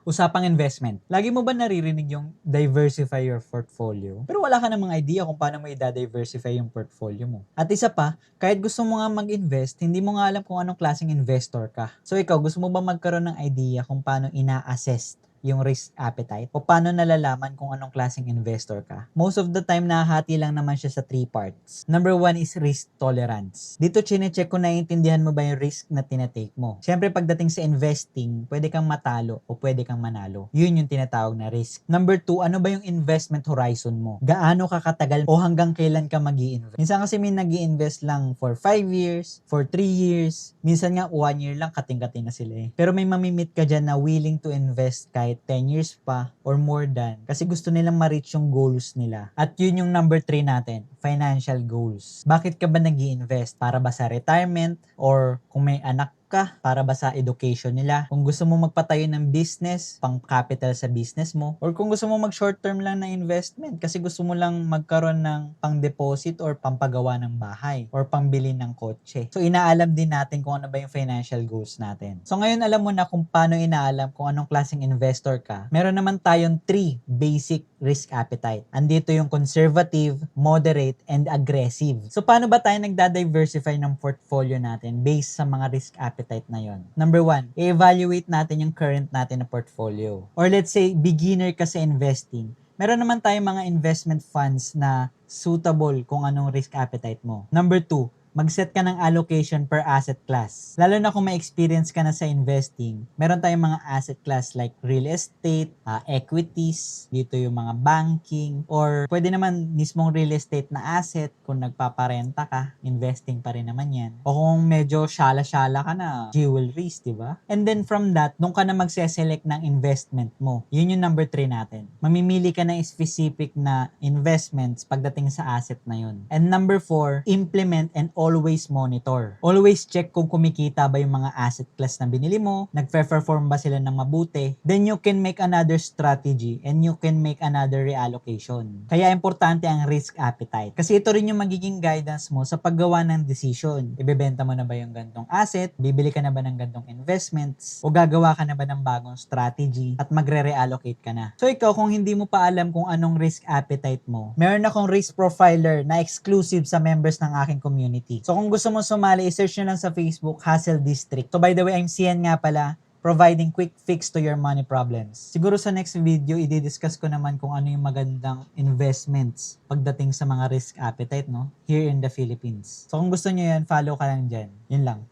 Usapang investment. Lagi mo ba naririnig yung diversify your portfolio? Pero wala ka namang idea kung paano mo i-diversify yung portfolio mo. At isa pa, kahit gusto mo nga mag-invest, hindi mo nga alam kung anong klaseng investor ka. So ikaw, gusto mo ba magkaroon ng idea kung paano ina-assess yung risk appetite? O paano nalalaman kung anong klaseng investor ka? Most of the time, nahahati lang naman siya sa 3 parts. Number 1 is risk tolerance. Dito, chinecheck kung naiintindihan mo ba yung risk na tinatake mo. Siyempre, pagdating sa investing, pwede kang matalo o pwede kang manalo. Yun yung tinatawag na risk. Number 2, ano ba yung investment horizon mo? Gaano ka katagal o hanggang kailan ka mag-i-invest? Minsan kasi may nag-i-invest lang for 5 years, for 3 years, minsan nga 1 year lang, kating-kating na sila eh. Pero may mamimit ka dyan na willing to invest kahit 10 years pa or more than kasi gusto nilang ma-reach yung goals nila. At yun yung number 3 natin, financial goals. Bakit ka ba nag-i-invest? Para ba sa retirement or kung may anak ka, para ba sa education nila? Kung gusto mo magpatayo ng business, pang capital sa business mo, or kung gusto mo mag short term lang na investment kasi gusto mo lang magkaroon ng pang deposit or pampagawa ng bahay or pambili ng kotse. So inaalam din natin kung ano ba yung financial goals natin. So ngayon alam mo na kung paano inaalam kung anong klaseng investor ka. Meron naman tayong 3 basic risk appetite. Andito yung conservative, moderate, and aggressive. So paano ba tayo nagda-diversify ng portfolio natin based sa mga risk appetite na yon? Number 1, i-evaluate natin yung current natin na portfolio. Or let's say, beginner ka sa investing. Meron naman tayong mga investment funds na suitable kung anong risk appetite mo. Number 2, mag-set ka ng allocation per asset class. Lalo na kung may experience ka na sa investing, meron tayong mga asset class like real estate, equities, dito yung mga banking, or pwede naman mismong real estate na asset kung nagpaparenta ka, investing pa rin naman yan. O kung medyo syala-syala ka na, jewelries, di ba? And then from that, doon ka na magse-select ng investment mo. Yun yung number 3 natin. Mamimili ka ng specific na investments pagdating sa asset na yun. And number 4, implement and always monitor. Always check kung kumikita ba yung mga asset class na binili mo, nagpe-perform ba sila ng mabuti. Then you can make another strategy and you can make another reallocation. Kaya importante ang risk appetite. Kasi ito rin yung magiging guidance mo sa paggawa ng decision. Ibebenta mo na ba yung gantong asset? Bibili ka na ba ng gantong investments? O gagawa ka na ba ng bagong strategy? At magre-reallocate ka na. So ikaw, kung hindi mo pa alam kung anong risk appetite mo, meron akong risk profiler na exclusive sa members ng aking community. So kung gusto mo sumali, i-search nyo lang sa Facebook, Hustle District. So by the way, I'm Cian nga pala, providing quick fix to your money problems. Siguro sa next video, i-discuss ko naman kung ano yung magandang investments pagdating sa mga risk appetite, no? Here in the Philippines. So kung gusto nyo yan, follow ka lang dyan. Yun lang.